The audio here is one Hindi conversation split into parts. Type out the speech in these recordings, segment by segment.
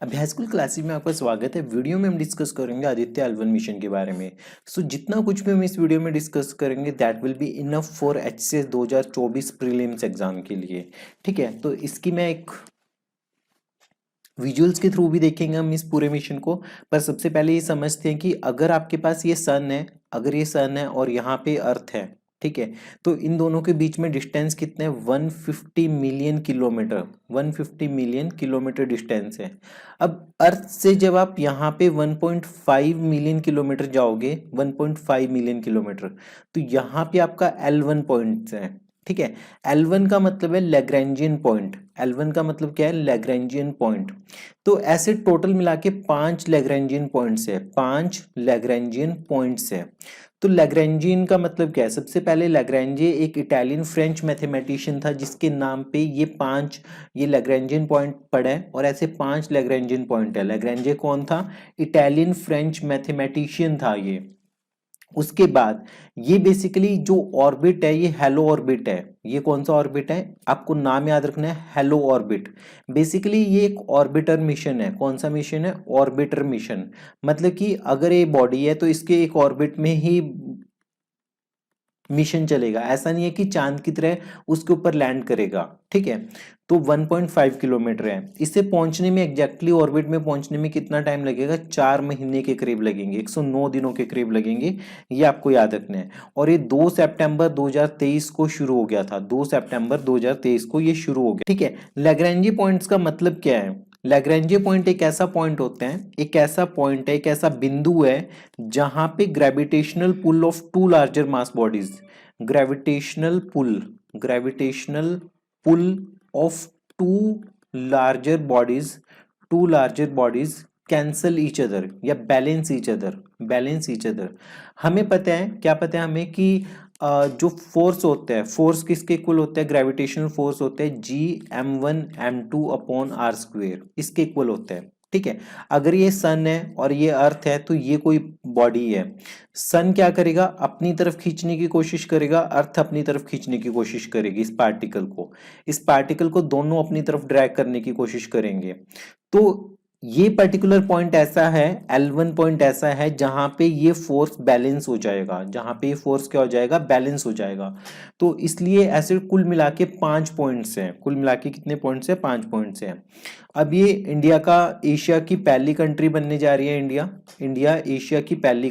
अभी हाई स्कूल क्लासेस में आपका स्वागत है। वीडियो में हम डिस्कस करेंगे आदित्य एल1 मिशन के बारे में। जितना कुछ भी हम इस वीडियो में डिस्कस करेंगे that will be enough for HCS 2024 prelims exam के लिए। ठीक है, तो इसकी मैं एक विजुअल्स के थ्रू भी देखेंगे हम इस पूरे मिशन को। पर सबसे पहले ये समझते हैं कि अगर आपके पास ये सन है, अगर ये सन है और यहाँ पे अर्थ है, ठीक है, तो इन दोनों के बीच में डिस्टेंस कितने हैं? 150 million kilometre. 150 million kilometre distance है। अब अर्थ से जब आप यहाँ पे 1.5 मिलियन किलोमीटर जाओगे, 1.5 मिलियन किलोमीटर, तो यहाँ पे आपका L1 पॉइंट है। ठीक है, L1 का मतलब है लैग्रेंजियन पॉइंट। L1 का मतलब क्या है? Lagrangian point. तो ऐसे टोटल मिला के 5 लैग्रेंजियन पॉइंट्स है, 5 लैग्रेंजियन पॉइंट्स है। तो लैग्रेंजियन का मतलब क्या है? सबसे पहले लैग्रेंजे एक इटालियन फ्रेंच मैथमेटिशियन था जिसके नाम पे ये लैग्रेंजियन पॉइंट पड़े और ऐसे 5 लैग्रेंजियन पॉइंट है। लैग्रेंजे कौन था? इटालियन फ्रेंच मैथमेटिशियन था ये। उसके बाद ये बेसिकली जो ऑर्बिट है ये हेलो ऑर्बिट है। ये कौन सा ऑर्बिट है? आपको नाम याद रखना है, हेलो ऑर्बिट। बेसिकली ये एक ऑर्बिटर मिशन है। कौन सा मिशन है? Orbiter mission. मतलब कि अगर ये बॉडी है तो इसके एक ऑर्बिट में ही मिशन चलेगा। ऐसा नहीं है कि चांद की तरह उसके ऊपर लैंड करेगा। ठीक है, तो 1.5 किलोमीटर है। इसे पहुंचने में एग्जैक्टली ऑर्बिट में पहुंचने में कितना टाइम लगेगा? 4 महीने के करीब लगेंगे, 109 दिनों के करीब लगेंगे। ये आपको याद रखना है। और ये 2 सितंबर 2023 को शुरू हो गया था। 2 सितंबर 2023 को ये शुरू हो गया। ठीक है, लैग्रेंजी पॉइंट्स का मतलब क्या है? लैग्रेंजे पॉइंट एक ऐसा पॉइंट होता है, एक ऐसा पॉइंट है, एक ऐसा बिंदु है जहां पे gravitational pull of two larger mass bodies, gravitational pull of two larger bodies, cancel each other या बैलेंस ईच अदर। हमें पता है, क्या पता है हमें कि जो फोर्स होता है, फोर्स किसके इक्वल होता है? ग्रेविटेशनल फोर्स होता है G m1m2/r², इसके इक्वल होता है। ठीक है, अगर ये सन है और ये अर्थ है तो ये कोई बॉडी है। सन क्या करेगा? अपनी तरफ खींचने की कोशिश करेगा, अर्थ अपनी तरफ खींचने की कोशिश करेगी। इस पार्टिकल को दोनों अपनी तरफ ड्रैग करने की कोशिश करेंगे। तो ये पर्टिकुलर पॉइंट ऐसा है, L1 पॉइंट ऐसा है जहां पे ये फोर्स बैलेंस हो जाएगा, जहां पे ये फोर्स क्या हो जाएगा? बैलेंस हो जाएगा। तो इसलिए ऐसे कुल मिला के 5 पॉइंट्स हैं। कुल मिला के कितने पॉइंट्स हैं? 5 पॉइंट्स हैं। अब ये इंडिया का, एशिया की पहली कंट्री बनने जा रही है। इंडिया एशिया की पहली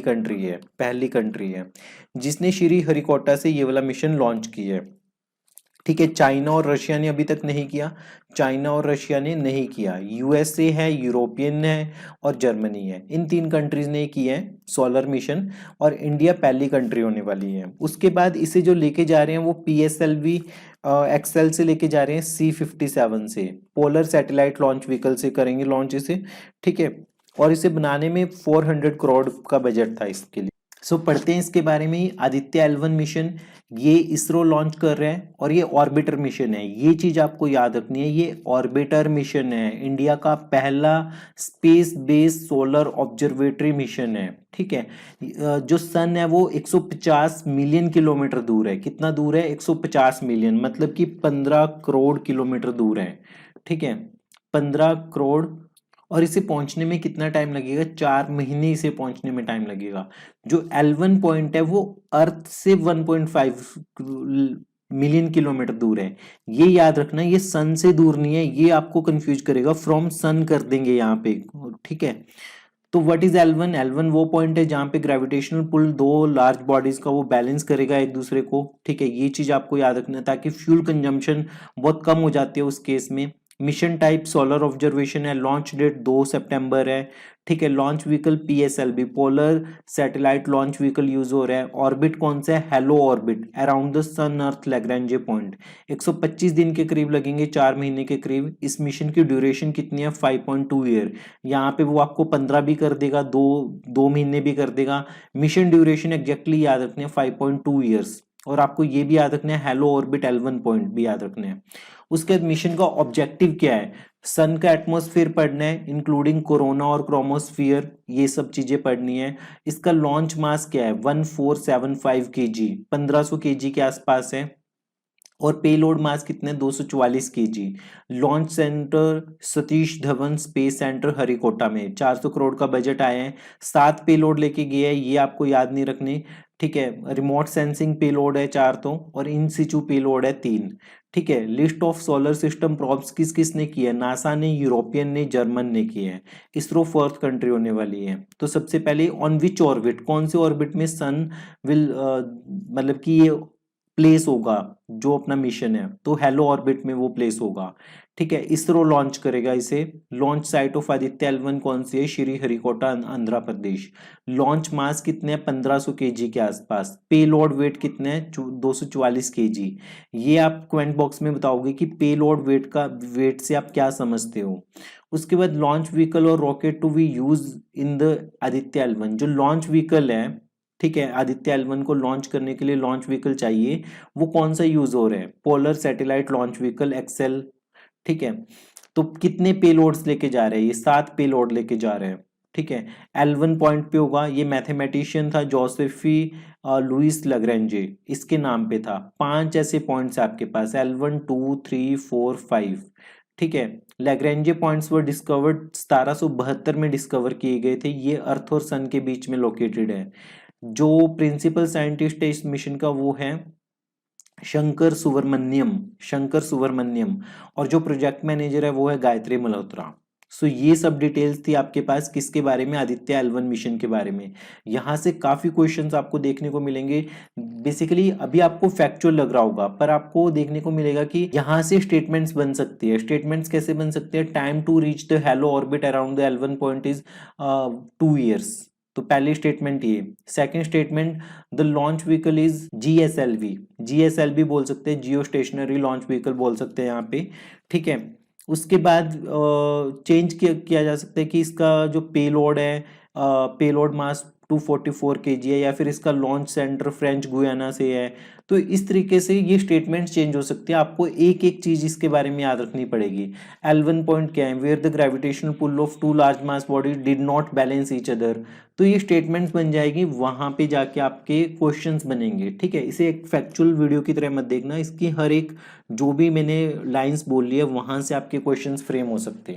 कंट्री है जिसने श्री हरिकोटा से ये वाला मिशन लॉन्च किया है। ठीक है, चाइना और रशिया ने अभी तक नहीं किया। यूएसए है, यूरोपियन है और जर्मनी है। इन 3 कंट्रीज ने किया है सोलर मिशन और इंडिया पहली कंट्री होने वाली है। उसके बाद इसे जो लेके जा रहे हैं वो PSLV एक्सेल से लेके जा रहे हैं, C57 से, पोलर सैटेलाइट लॉन्च व्हीकल से करेंगे लॉन्च इसे। ठीक है, और इसे बनाने में 400 करोड़ का बजट था इसके लिए। पढ़ते हैं इसके बारे में ही। आदित्य L1 मिशन ये इसरो लॉन्च कर रहे हैं और ये ऑर्बिटर मिशन है। ये चीज आपको याद रखनी है, ये ऑर्बिटर मिशन है, इंडिया का पहला space based solar observatory mission है। ठीक है, जो सन है वो 150 मिलियन किलोमीटर दूर है। कितना दूर है? 150 मिलियन, मतलब कि 15 करोड़ किलोमीटर दूर है। ठीक है, 15 करोड़। और इसे पहुंचने में कितना टाइम लगेगा? 4 महीने इसे पहुंचने में टाइम लगेगा। जो L1 पॉइंट है वो अर्थ से 1.5 मिलियन किलोमीटर दूर है। ये याद रखना, ये सन से दूर नहीं है, ये आपको कंफ्यूज करेगा। फ्रॉम सन कर देंगे यहाँ पे। ठीक है, तो व्हाट इज L1? L1 वो पॉइंट है जहां पे ग्रेविटेशनल पुल दो लार्ज बॉडीज का वो बैलेंस करेगा एक दूसरे को। ठीक है, ये चीज आपको याद रखना है ताकि फ्यूल कंजम्पशन बहुत कम हो जाती है उस केस में। मिशन टाइप सोलर ऑब्जर्वेशन है। लॉन्च डेट 2 सितंबर है। ठीक है, launch vehicle PSLV, polar satellite launch vehicle use हो रहा है। ऑर्बिट कौन सा है? Halo orbit, around the sun earth Lagrange point. 125 दिन के करीब लगेंगे, 4 महीने के करीब। इस मिशन की ड्यूरेशन कितनी है? 5.2 ईयर। यहाँ पे वो आपको 15 भी कर देगा, 2 महीने भी कर देगा। मिशन ड्यूरेशन एग्जैक्टली याद रखने हैं, 5.2 ईयर्स। और आपको ये भी याद रखना है, हेलो ऑर्बिट L1 पॉइंट भी याद रखना है। उसके बाद मिशन का ऑब्जेक्टिव क्या है? सन का एटमॉस्फेयर पढ़ना है, इंक्लूडिंग कोरोना और क्रोमोस्फियर, ये सब चीजें पढ़नी है। इसका लॉन्च मास क्या है? 1475 kg, 1500 kg के आसपास है। और पेलोड मास कितने 244 KG. Launch centre Satish Dhawan space centre Harikota में 400 करोड़ का बजट आया है। 7 पेलोड लेके गया है, ये आपको याद नहीं रखने, ठीक है। रिमोट सेंसिंग पेलोड है 4 तो, और इन सिचू पेलोड है 3, ठीक है। लिस्ट ऑफ सोलर सिस्टम प्रॉब्स किस किस ने की है, नासा ने, यूरोपियन ने, जर्मन ने की है। इसरो फोर्थ कंट्री होने वाली है। तो सबसे पहले ऑन विच ऑर्बिट, कौन से ऑर्बिट में सन विल मतलब कि ये प्लेस होगा जो अपना मिशन है, तो हेलो ऑर्बिट में वो प्लेस होगा, ठीक है। इसरो लॉन्च करेगा इसे। Launch site of Aditya L1 कौन सी है, श्री हरिकोटा आंध्र प्रदेश। लॉन्च मास कितने हैं 1500 केजी के आसपास। पेलोड वेट कितने हैं 244 केजी। ये आप कमेंट बॉक्स में बताओगे कि पेलोड वेट से आप क्या समझते हो। उसके बाद लॉन्च व्हीकल और rocket to be use in the Aditya L1, जो लॉन्च व्हीकल है, ठीक है, आदित्य L1 को लॉन्च करने के लिए लॉन्च व्हीकल चाहिए, वो कौन सा यूज हो रहा है, polar satellite launch vehicle XL, ठीक है। तो कितने पेलोड्स लेके जा रहे हैं, ये 7 पेलोड लेके जा रहे हैं, ठीक है। L1 पॉइंट पे होगा, ये मैथमेटिशियन था जोसेफी लुइस लग्रेंजे, इसके नाम पे था। 5 ऐसे पॉइंट्स आपके पास, L1 2 3 4 5, ठीक है। लैग्रेंजे पॉइंट्स वर डिस्कवर्ड 1772 में डिस्कवर किए गए थे। ये अर्थ और सन के बीच में लोकेटेड है। जो प्रिंसिपल साइंटिस्ट है इस मिशन का वो है शंकर सुब्रमण्यम, और जो प्रोजेक्ट मैनेजर है वो है गायत्री मल्होत्रा। सो ये सब डिटेल्स थी आपके पास किसके बारे में, आदित्य L1 मिशन के बारे में। यहाँ से काफी क्वेश्चंस आपको देखने को मिलेंगे। बेसिकली अभी आपको फैक्चुअल लग रहा होगा, पर आपको देखने को मिलेगा कि यहाँ से स्टेटमेंट्स बन सकती है। स्टेटमेंट्स कैसे बन सकते हैं, time to reach the halo orbit around the L1 point is 2 years। तो पहली स्टेटमेंट ये। Second statement, the launch vehicle is GSLV बोल सकते हैं, जियो स्टेशनरी लॉन्च व्हीकल बोल सकते हैं यहाँ पे, ठीक है। उसके बाद चेंज किया जा सकता है कि इसका जो पेलोड है, पेलोड मास 244 केजी है, या फिर इसका लॉन्च सेंटर फ्रेंच गुयाना से है। तो इस तरीके से ये स्टेटमेंट चेंज हो सकती है। आपको एक एक चीज इसके बारे में याद रखनी पड़ेगी। L1 पॉइंट क्या है, where the gravitational pull of 2 large mass body did not balance each other. तो ये स्टेटमेंट्स बन जाएगी, वहां पे जाके आपके क्वेश्चंस बनेंगे, ठीक है। इसे एक फैक्चुअल वीडियो की तरह मत देखना, इसकी हर एक जो भी मैंने लाइंस बोल ली है वहां से आपके क्वेश्चंस फ्रेम हो सकते हैं।